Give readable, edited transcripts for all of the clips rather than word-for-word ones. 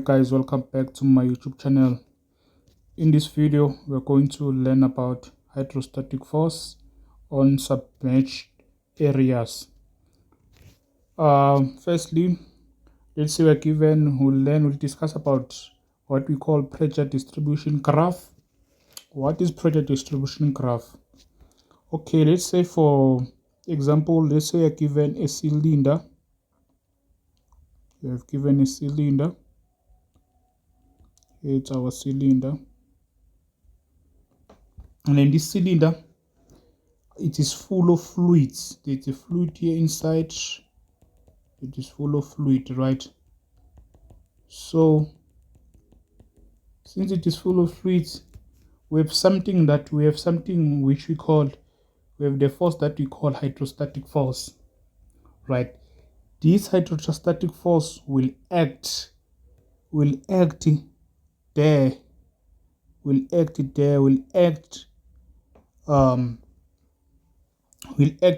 Guys, welcome back to my YouTube channel. In this video we're going to learn about hydrostatic force on submerged areas. Firstly, let's say we'll discuss about what we call pressure distribution graph. What is pressure distribution graph? Okay, let's say for example, let's say we're given a cylinder. We have given a cylinder. It's our cylinder, and then this cylinder, it is full of fluids. There's a fluid here inside. It is full of fluid, right? So since it is full of fluids, we have something which we have the force that we call hydrostatic force, right? This hydrostatic force will act there will act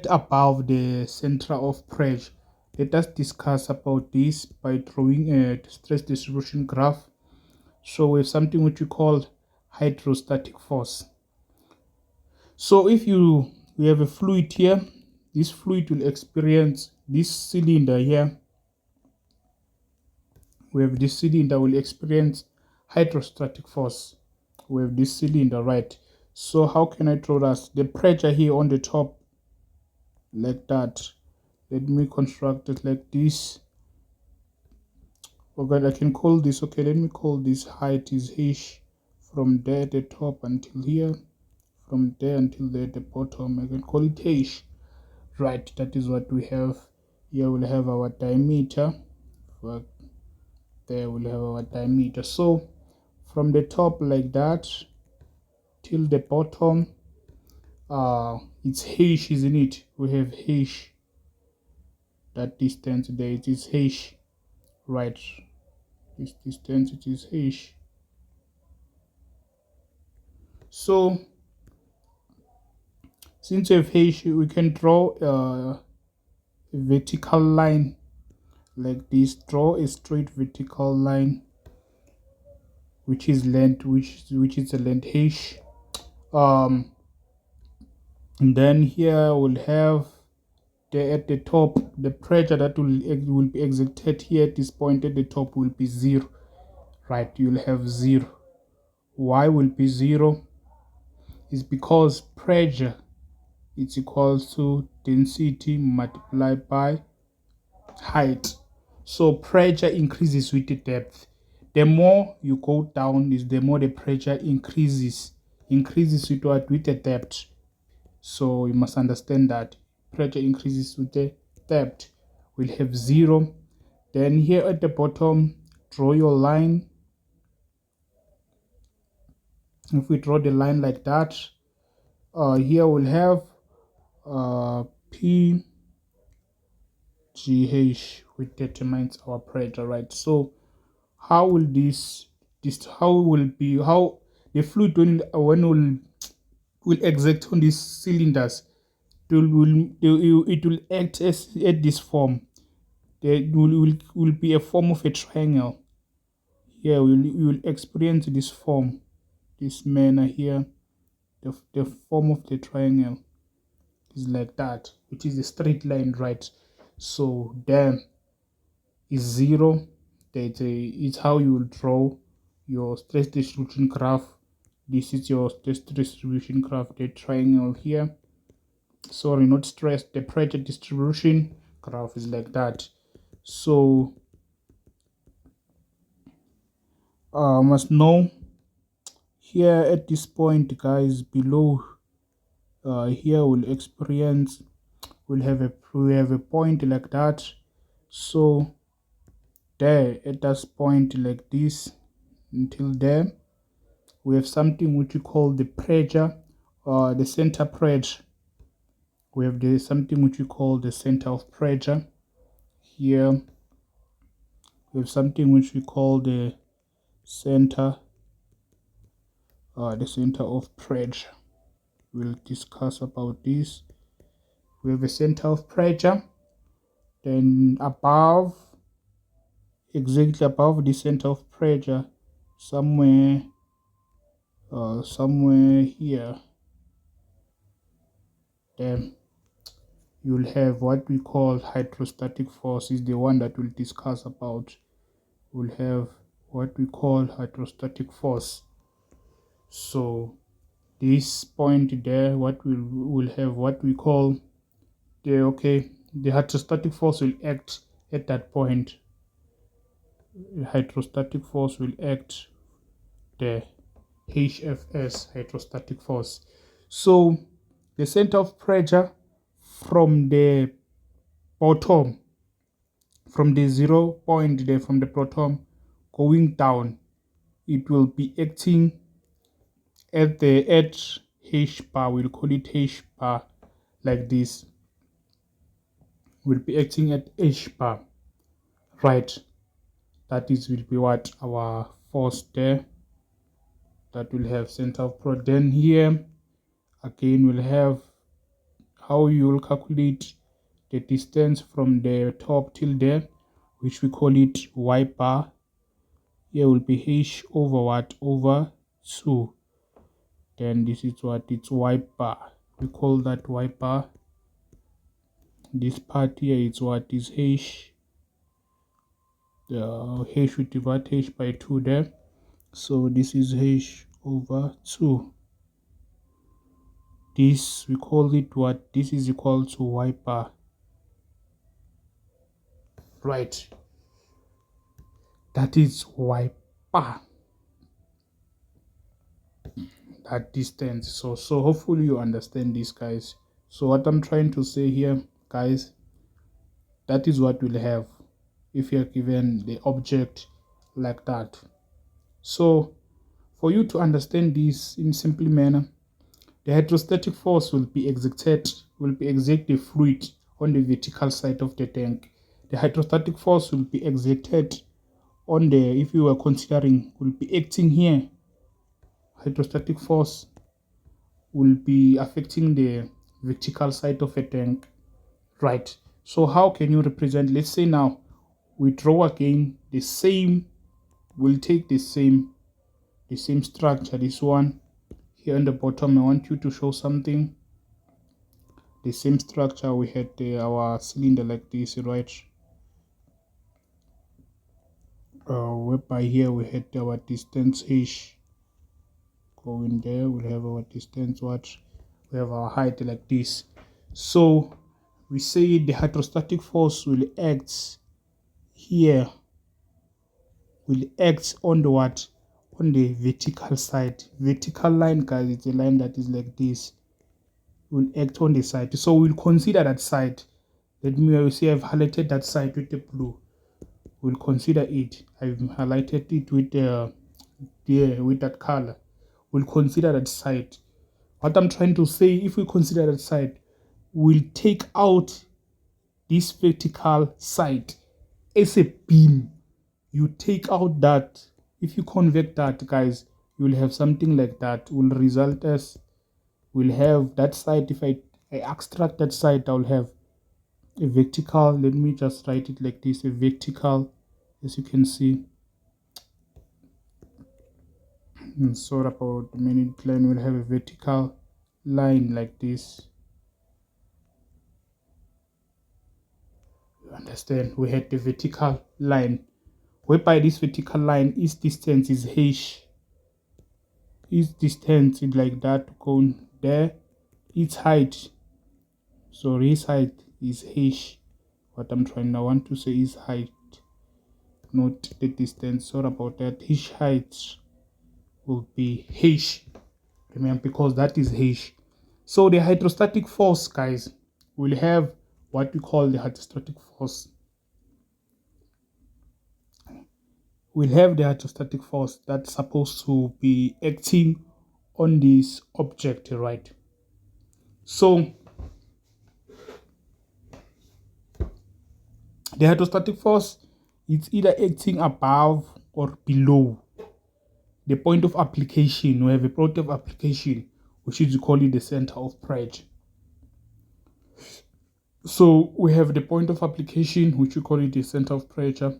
above the center of pressure. Let us discuss about this by drawing a stress distribution graph. So we have something which we call hydrostatic force. So if we have a fluid here, this fluid will experience this cylinder here. We have this cylinder will experience hydrostatic force. We have this cylinder, right? So how can I draw that? The pressure here on the top, like that. Let me construct it like this. Okay, I can call this, okay, let me call this height is h, from there the top until here, from there until there the bottom. I can call it h, right? That is what we have here. We'll have our diameter. There we'll have our diameter. So from the top like that till the bottom, it's h, isn't it? We have h, that distance there, it is h, right? This distance, it is h. So since we have h, we can draw a vertical line like this. Draw a straight vertical line which is length, which is the length h. And then here we'll have at the top, the pressure that will be exerted here at this point at the top will be 0, right? You'll have 0. Why will be 0? Is because pressure is equals to density multiplied by height. So pressure increases with the depth. The more you go down, is the more the pressure increases with what? With the depth. So you must understand that pressure increases with the depth. We'll have 0. Then here at the bottom, draw your line. If we draw the line like that, here we'll have P GH, which determines our pressure, right? So how will the fluid when will exert on these cylinders? It will act as at this form. There will be a form of a triangle. Here we will experience this form, this manner here. The form of the triangle is like that, which is a straight line, right? So there is 0. It's how you will draw your stress distribution graph. This is your stress distribution graph, the triangle here. Sorry, not stress, the pressure distribution graph is like that. So must know here at this point, guys, below here we'll have a point like that. So there at this point like this until there, we have something which we call the pressure, the center pressure. We have something which we call the center of pressure. Here we have something which we call the center of pressure. We'll discuss about this. We have a center of pressure. Then above exactly above the center of pressure, somewhere here. Then you'll have what we call hydrostatic force, is the one that we'll discuss about. We'll have what we call hydrostatic force. So this point there, what we'll have what we call the hydrostatic force will act at that point. The hydrostatic force will act there, HFS, hydrostatic force. So the center of pressure from the bottom, from the 0 point there, from the bottom going down, it will be acting at the edge H bar. We'll call it H bar, like this. Will be acting at H bar, right? That is will be what our force there, that will have center of pressure. Then here again we'll have how you will calculate the distance from the top till there, which we call it y bar. Here will be h over what, over 2. Then this is what, it's y bar. We call that y bar. This part here is what is h. The h will divide h by 2 there. So this is h over 2. This we call it what, this is equal to y bar, right? That is y bar, that distance. So hopefully you understand this, guys. So what I'm trying to say here, guys, that is what we'll have if you're given the object like that. So for you to understand this in simple manner, the hydrostatic force will be exerted, the fluid on the vertical side of the tank. The hydrostatic force will be exerted on the, if you were considering, will be acting here. Hydrostatic force will be affecting the vertical side of a tank, right? So how can you represent? Let's say now we draw again the same, we'll take the same structure, this one here on the bottom. I want you to show something. The same structure, we had our cylinder like this, right? Whereby here we had our distance h going there. We'll have our distance, what, we have our height like this. So we say the hydrostatic force will act here, will act on the what, on the vertical side. Vertical line, guys, it's a line that is like this, will act on the side. So we'll consider that side. Let me see, I've highlighted that side with the blue. We'll consider it. I've highlighted it with with that color. We'll consider that side. What I'm trying to say, if we consider that side, we'll take out this vertical side as a beam. You take out that. If you convert that, guys, you'll have something like that. Will result as, we'll have that side. If I extract that side, I'll have a vertical. Let me just write it like this, a vertical, as you can see. Sorry about the minute line. We'll have a vertical line like this. You understand? We had the vertical line, whereby this vertical line, its distance is h. Its distance is like that, going there. Its height, so its height is h. What I want to say is height, not the distance. Sorry about that. H height will be h. Remember, because that is h. So the hydrostatic force, guys, will have what we call the hydrostatic force. We'll have the hydrostatic force that's supposed to be acting on this object, right? So the hydrostatic force, it's either acting above or below the point of application. We have a point of application, which is called the center of pressure. So we have the point of application, which we call it the center of pressure.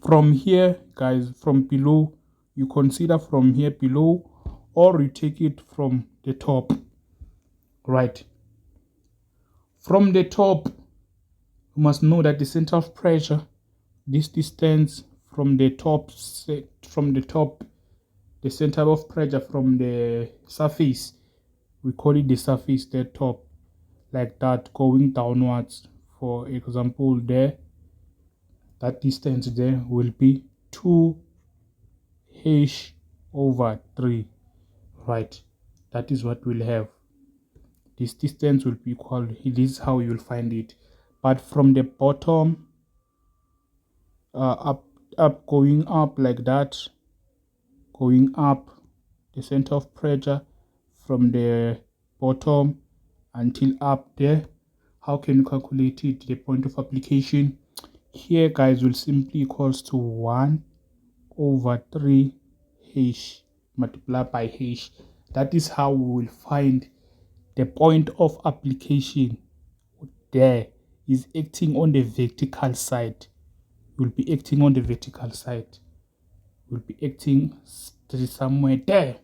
From here, guys, from below, you consider from here below, or you take it from the top, right? From the top, you must know that the center of pressure, this distance from the top, the center of pressure from the surface, we call it the surface, the top, like that, going downwards. For example, there, that distance there will be 2h/3, right? That is what we'll have. This distance will be equal, this is how you'll find it. But from the bottom, up, going up like that, going up, the center of pressure from the bottom until up there, how can you calculate it? The point of application here, guys, will simply equals to 1/3h multiplied by h. That is how we will find the point of application. There is acting on the vertical side. Will be acting on the vertical side. Will be acting somewhere there.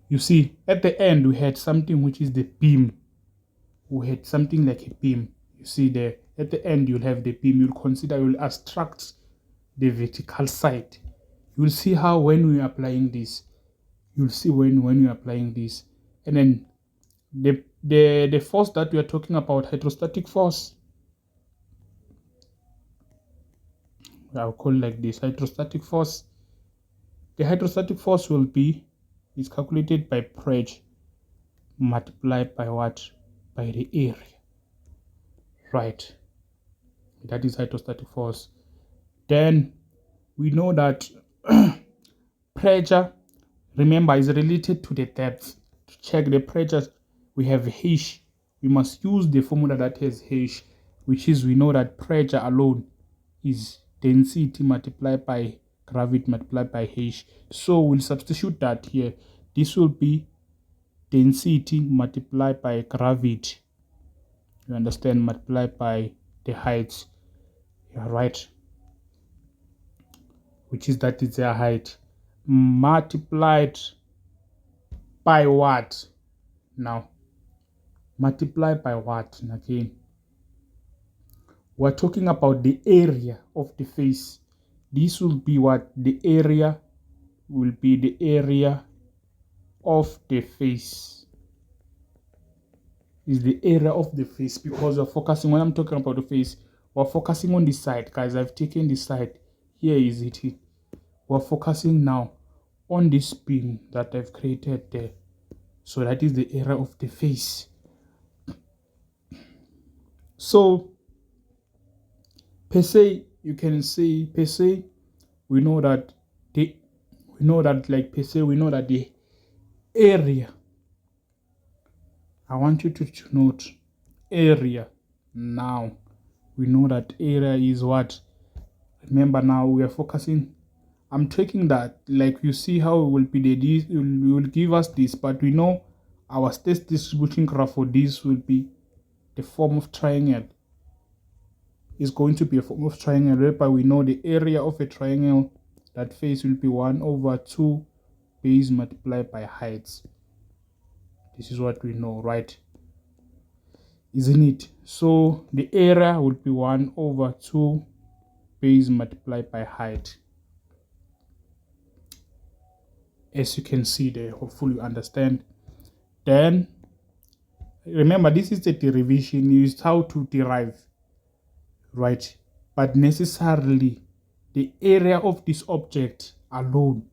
You see, at the end we had something which is the beam. We had something like a beam. You see there, at the end you'll have the beam. You'll abstract the vertical side. You'll see how when we're applying this, you'll see when we're applying this, and then the force that we are talking about, hydrostatic force, I'll call it like this, hydrostatic force. The hydrostatic force will be, is calculated by pressure multiplied by what? By the area, right? That is hydrostatic force. Then we know that pressure, remember, is related to the depth. To check the pressure, we have h. We must use the formula that has h, which is, we know that pressure alone is density multiplied by gravity multiplied by h. So we'll substitute that here. This will be density multiplied by gravity. You understand? Multiplied by the height. Yeah, right. Which is, that is their height. Multiplied by what? Now, multiplied by what? And again, we're talking about the area of the face. This will be what? The area will be the area of the face. Is the area of the face, because we're focusing, when I'm talking about the face, we're focusing on this side, guys. I've taken this side. Here is it. We're focusing now on this beam that I've created there. So that is the area of the face. So per se, you can say, per se, we know that the area, I want you to note area. Now we know that area is what? Remember, now we are focusing, I'm taking that, like you see how it will be this, it will give us this, but we know our state distribution graph for this will be the form of triangle. Is going to be a form of triangle, whereby we know the area of a triangle, that face will be 1/2 base multiplied by height. This is what we know, right? Isn't it? So the area will be 1/2 base multiplied by height. As you can see there, hopefully you understand. Then remember, this is the derivation, is how to derive, right? But necessarily the area of this object alone,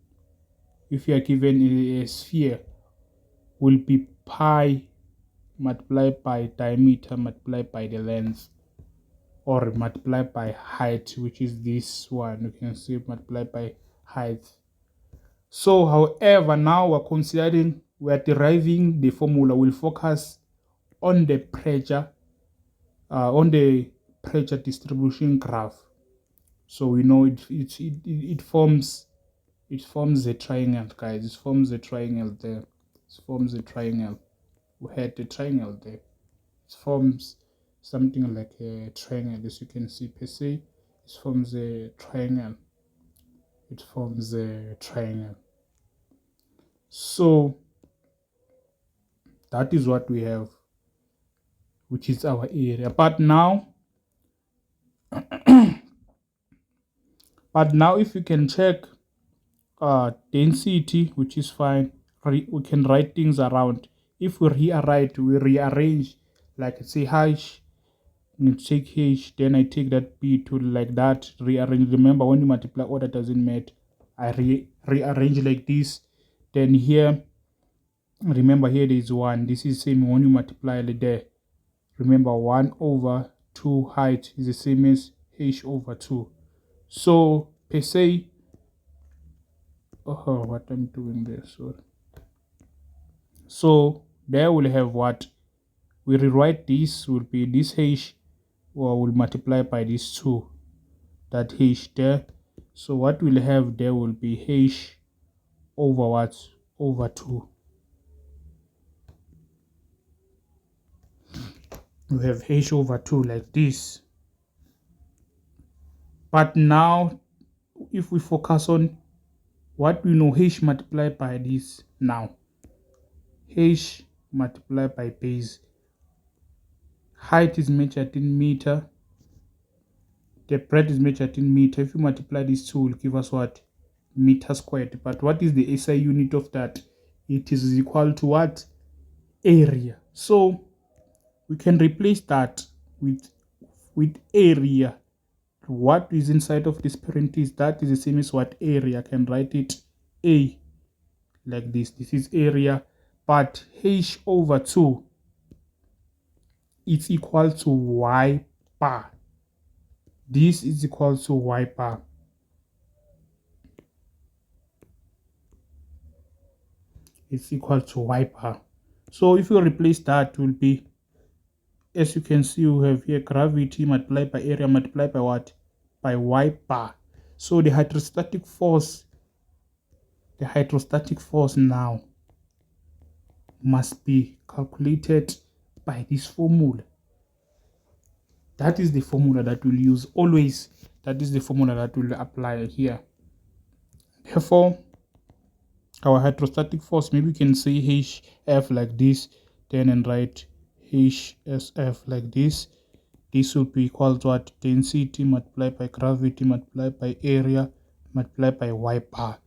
if you are given a sphere, will be pi multiplied by diameter multiplied by the length, or multiplied by height, which is this one. You can see multiplied by height. So however, now we're deriving the formula. We'll focus on the pressure, on the pressure distribution graph. So we know it forms a triangle, guys. It forms a triangle there. It forms a triangle. We had the triangle there. It forms something like a triangle, as you can see per se. It forms a triangle. It forms a triangle. So that is what we have, which is our area. But now if you can check density, which is fine, we can write things around. If we rearrange, like say hash, you take h, then I take that b to like that, rearrange. Remember, when you multiply, order doesn't matter. I rearrange like this. Then here, remember here there is 1. This is same when you multiply like there. Remember 1 over 2 height is the same as h over 2. So per se, oh, what I'm doing there, sorry. So there we'll have what we rewrite. This will be this h, or will multiply by this 2, that h there. So what we'll have there will be h over what, over 2. We have h over 2 like this. But now if we focus on what we know, h multiplied by this, now h multiplied by base, height is measured in meter, the breadth is measured in meter. If you multiply these two, will give us what, meter squared. But what is the SI unit of that? It is equal to what, area. So we can replace that with area. What is inside of this parenthesis, that is the same as what, area. I can write it a like this. This is area, but h over 2 is equal to y bar. This is equal to y bar. It's equal to y bar. So if you replace that, will be, as you can see, you have here gravity multiplied by area multiplied by what, by y bar. So the hydrostatic force now must be calculated by this formula. That is the formula that we'll use always. That is the formula that will apply here. Therefore, our hydrostatic force, maybe we can say HF like this, then and write HSF like this. This will be equal to what, density multiplied by gravity multiplied by area multiplied by y bar.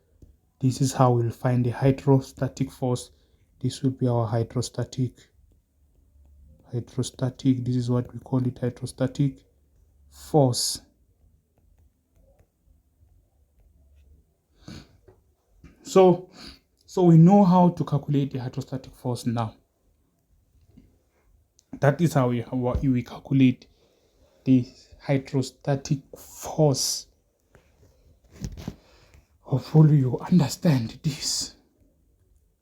This is how we'll find the hydrostatic force. This will be our hydrostatic. This is what we call it, hydrostatic force. So we know how to calculate the hydrostatic force now. That is how we calculate the hydrostatic force. Hopefully you understand this.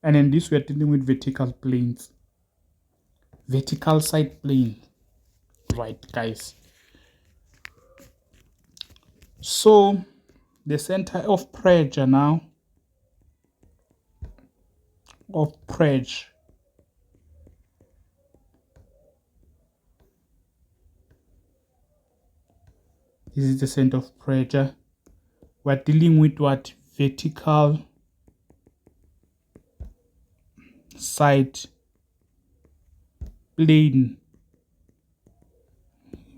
And in this we are dealing with vertical planes. Vertical side plane. Right, guys. So the center of pressure now, this is the center of pressure. We're dealing with what, vertical side plane.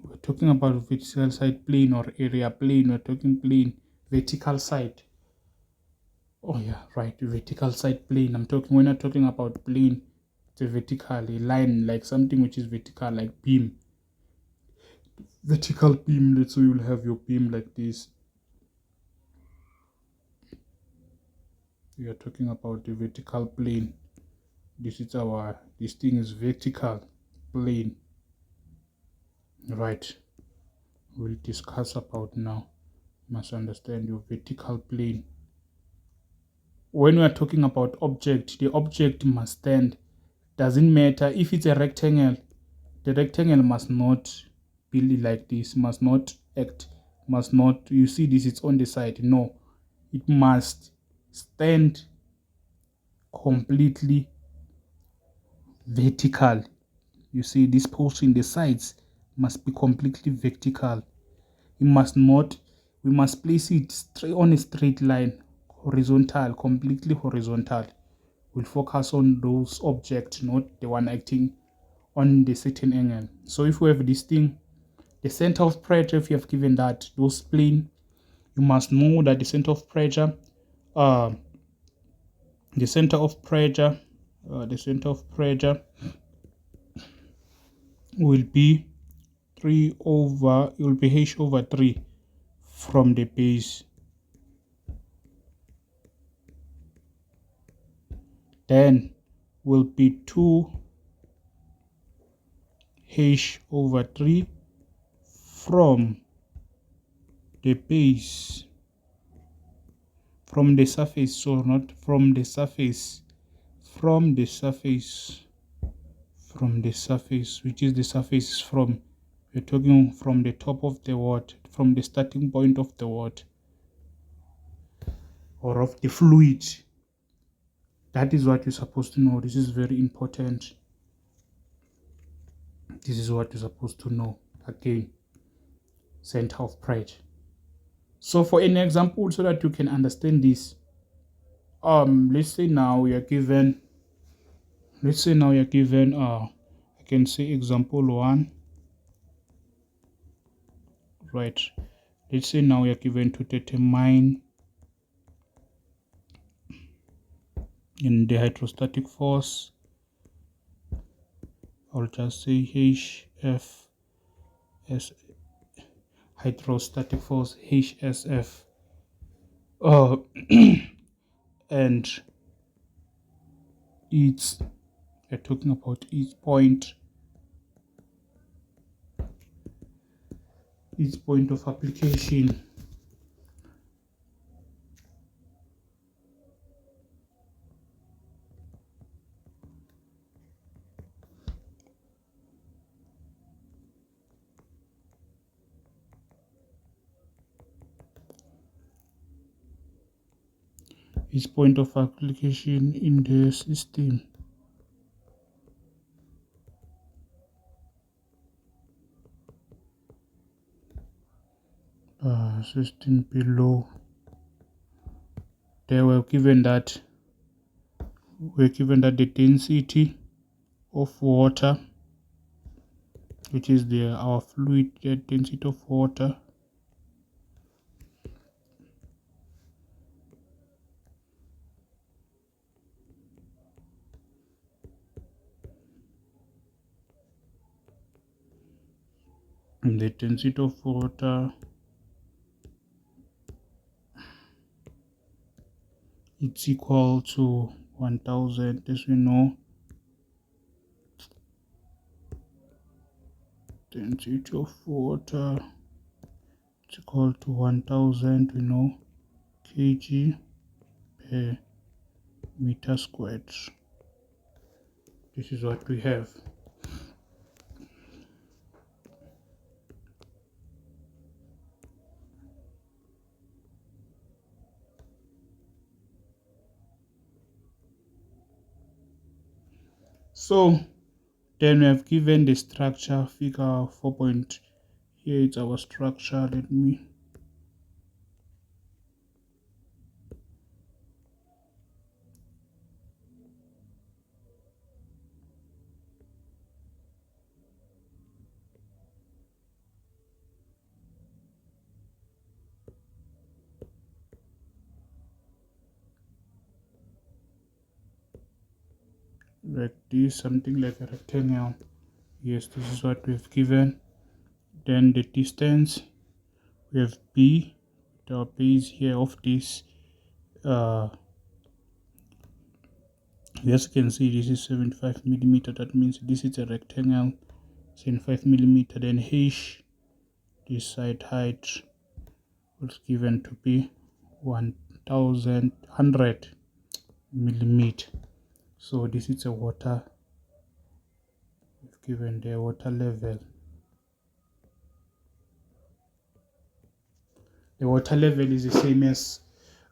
We're talking about vertical side plane or area plane. We're talking plane, vertical side. Oh yeah, right, vertical side plane. When I'm talking about plane, it's a vertical, a line, like something which is vertical, like beam. Vertical beam, let's say you'll have your beam like this. We are talking about the vertical plane. This thing is vertical plane. Right. We'll discuss about now. You must understand your vertical plane. When we are talking about object, the object must stand. Doesn't matter if it's a rectangle. The rectangle must not be like this, you see this, it's on the side. No, it must stand completely vertical. You see this portion, the sides must be completely vertical. we must place it straight on a straight line, horizontal, completely horizontal. We'll focus on those objects, not the one acting on the certain angle. So if we have this thing, the center of pressure, if you have given that those plane, you must know that the center of pressure, the center of pressure will be 3 over, it will be h over 3 from the base. Then will be 2 h over 3 from the base, from the surface, so not from the surface, from the surface, which is the surface from, we're talking from the top of the water, from the starting point of the water or of the fluid. That is what you're supposed to know. This is very important. This is what you're supposed to know. Again, center of pressure. So for an example, so that you can understand this, let's say now you're given, I can say example 1, right? Let's say now you're given to determine in the hydrostatic force. I'll just say HF as hydrostatic force, HSF, and we're talking about its point of application. Its point of application in the system. System below. They were given that the density of water, which is our fluid, the density of water, and the density of water it's equal to 1000, as we know. Density of water is equal to 1000, we know, kg per meter squared. This is what we have. So then we have given the structure, figure 4. Here is our structure. Let me like this, something like a rectangle. Yes, this is what we've given. Then the distance, we have B, the base here of this. As you can see, this is 75 millimeter. That means this is a rectangle, 75 millimeter. Then H, this side height, was given to be 1100 millimeter. So this is a water, we've given the water level. The water level is the same as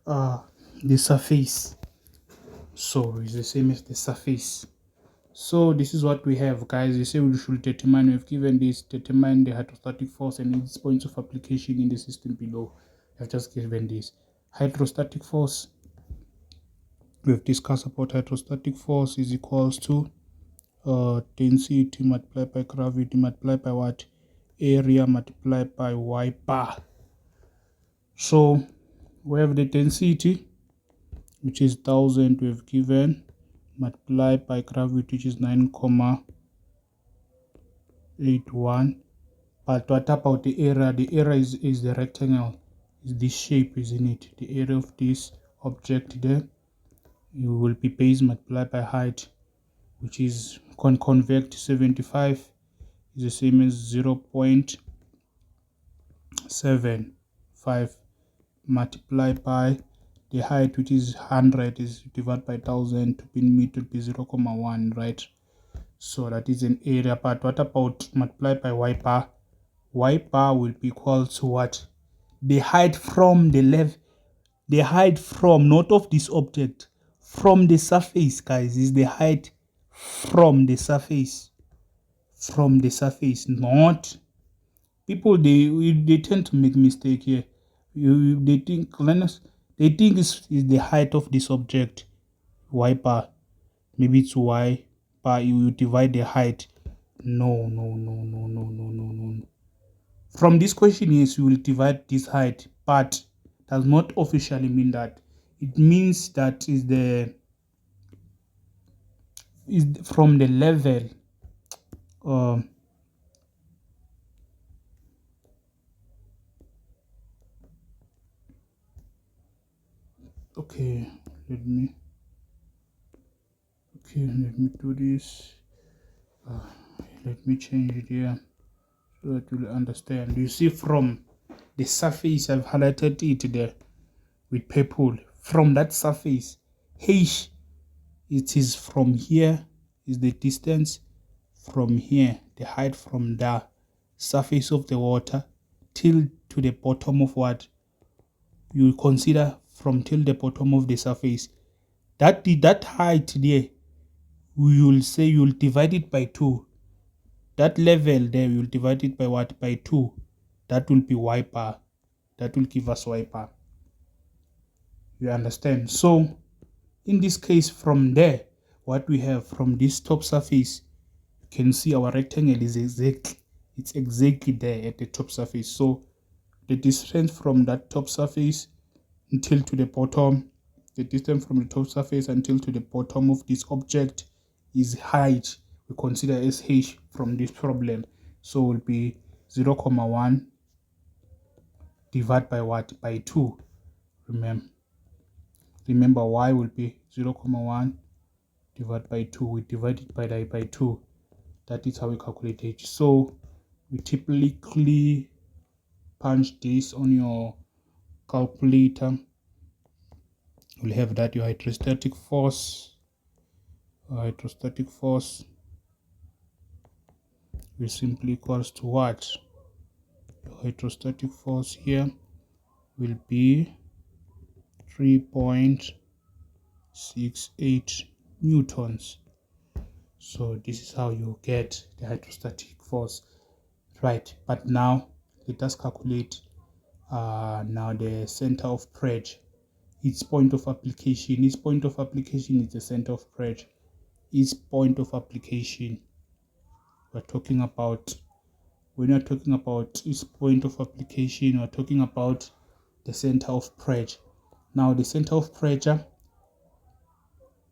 the surface. So it's the same as the surface. So this is what we have, guys. You say we should determine, we've given this, determine the hydrostatic force and its points of application in the system below. I've just given this. Hydrostatic force, we've discussed about hydrostatic force is equals to density multiplied by gravity multiplied by what? Area multiplied by y bar. So we have the density, which is 1000, we've given, multiplied by gravity, which is 9,81. But what about the area? The area is the rectangle, is this shape, isn't it? The area of this object there, you will be base multiplied by height, which is convert 75 is the same as 0.75 multiplied by the height, which is 100, is divided by 1000 to be meter, to be 0.1, right? So that is an area. But what about multiplied by y bar? Y bar will be equal to what? The height from the left, the height from, not of this object, from the surface, guys, is the height from the surface. From the surface, not people, they tend to make mistake here. They think, learners, they think is the height of this object, y bar. Maybe it's y bar, you divide the height. No. From this question, yes, you will divide this height, but does not officially mean that. It means that is from the level. Um, okay, let me do this. Let me change it here so that you'll understand. You see, from the surface, I've highlighted it there with purple. From that surface, h, it is from here, is the distance from here, the height from the surface of the water till to the bottom of what you consider, from till the bottom of the surface. That height there, you'll say you'll divide it by 2. That level there, you'll divide it by what? By 2. That will be y bar. That will give us y bar. You understand? So in this case, from there, what we have from this top surface, you can see our rectangle is exactly there at the top surface. So the distance from that top surface until to the bottom, the distance from the top surface until to the bottom of this object is height. We consider as h from this problem. So will be 0.1 divided by what? By 2. Remember y will be 0.1 divided by 2. We divide it by 2. That is how we calculate h. So we typically punch this on your calculator. We'll have that your hydrostatic force will simply equals to what? Your hydrostatic force here will be 3.68 newtons. So this is how you get the hydrostatic force, right? But now let us calculate now the center of pressure, its point of application. Its point of application is the center of pressure. Its point of application, we're talking about, when you're talking about its point of application, we're talking about the center of pressure. Now the center of pressure,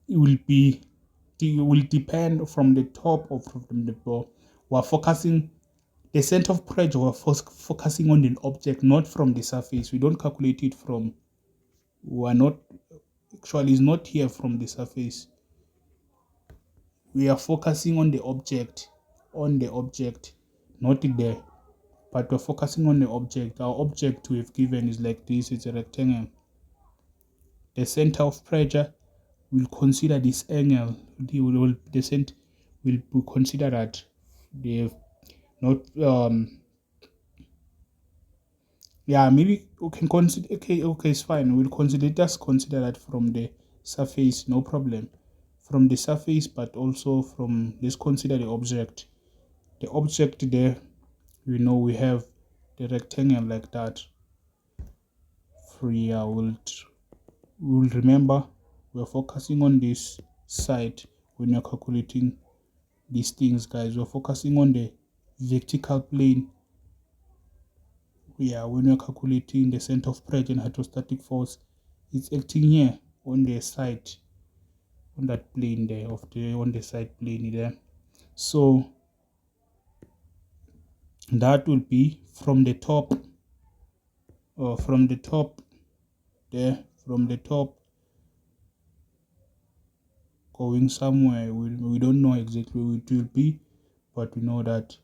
it will depend from the top or from the bottom. We're focusing the center of pressure, we're focusing on an object, not from the surface. We don't calculate it from, we're not, actually it's not here from the surface. We are focusing on the object, not there, but we're focusing on the object. Our object we've given is like this, it's a rectangle. The center of pressure, we'll consider this angle. The center will consider that they not yeah, maybe we can consider, okay, it's fine. We'll consider, just consider that from the surface, no problem. from the surface, but also from, let's consider the object. The object there, we have the rectangle like that. We'll remember we're focusing on this side when you're calculating these things, guys. We're focusing on the vertical plane. When you're calculating the center of pressure and hydrostatic force, it's acting here on the side, on that plane there, on the side plane there. So that will be from the top, or from the top there, from the top going somewhere. We don't know exactly where it will be, but we know that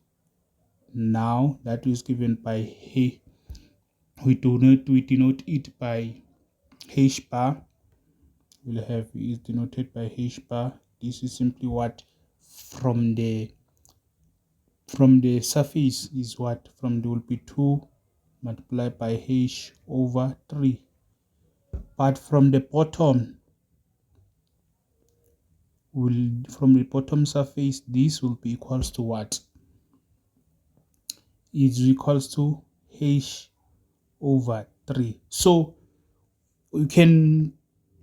now that is given by we denote it by h bar. We'll have is denoted by h bar. This is simply what from the surface is what from the will be 2 multiplied by h over 3, but from the bottom from the bottom surface, this will be equals to what? Is equals to h over 3. So you can,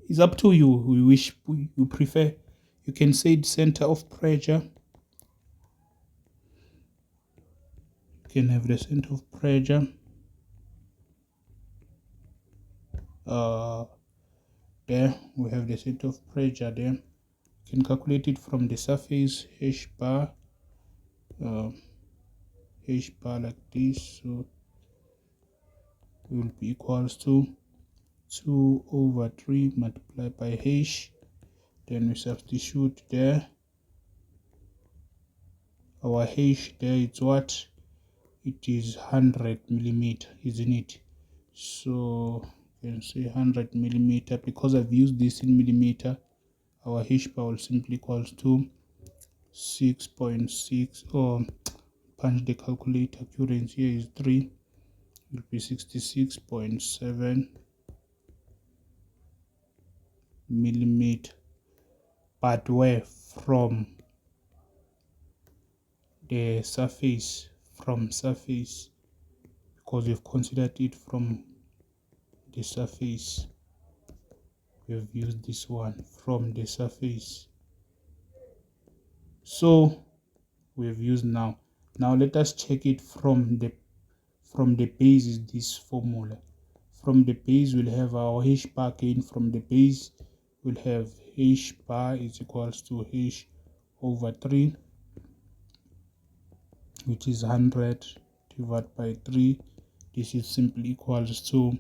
it's up to you. We wish you prefer. You can say the center of pressure. You can have the center of pressure. There we have the center of pressure there. You can calculate it from the surface h bar like this. So it will be equals to 2 over 3 multiplied by h. Then we substitute there. Our h there is what? It is 100 millimeter, isn't it? So you can say 100 millimeter. Because I've used this in millimeter, our h bar will simply equals to 6.6, or punch the calculator, accuracy here is 3, it will be 66.7 millimeter. But where? From the surface, because we've considered it from the surface. We've used this one from the surface. So we've used now let us check it from the base. Is this formula from the base? We'll have our h bar again. From the base we'll have h bar is equals to h over 3, which is 100 divided by 3. This is simply equals to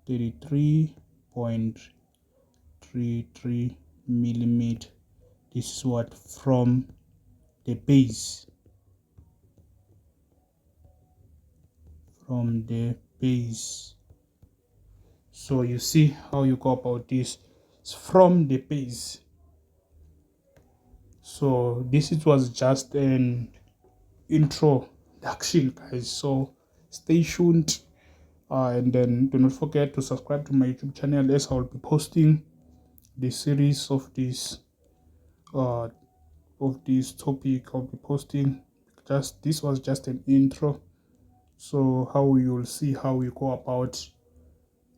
33.33 millimeter. This is what from the base. So you see how you go about this. It's from the base. So this was just an introduction, guys. So stay tuned, and then do not forget to subscribe to my YouTube channel, as I will be posting the series of this topic. I'll be posting. This was just an intro, so how you'll see how we go about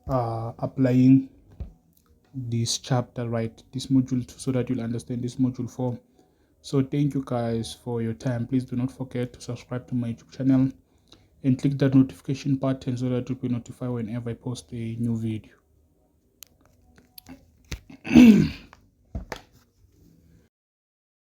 applying this chapter, right, this module 2, so that you'll understand this module 4. So thank you guys for your time. Please do not forget to subscribe to my YouTube channel and click that notification button so that you'll be notified whenever I post a new video.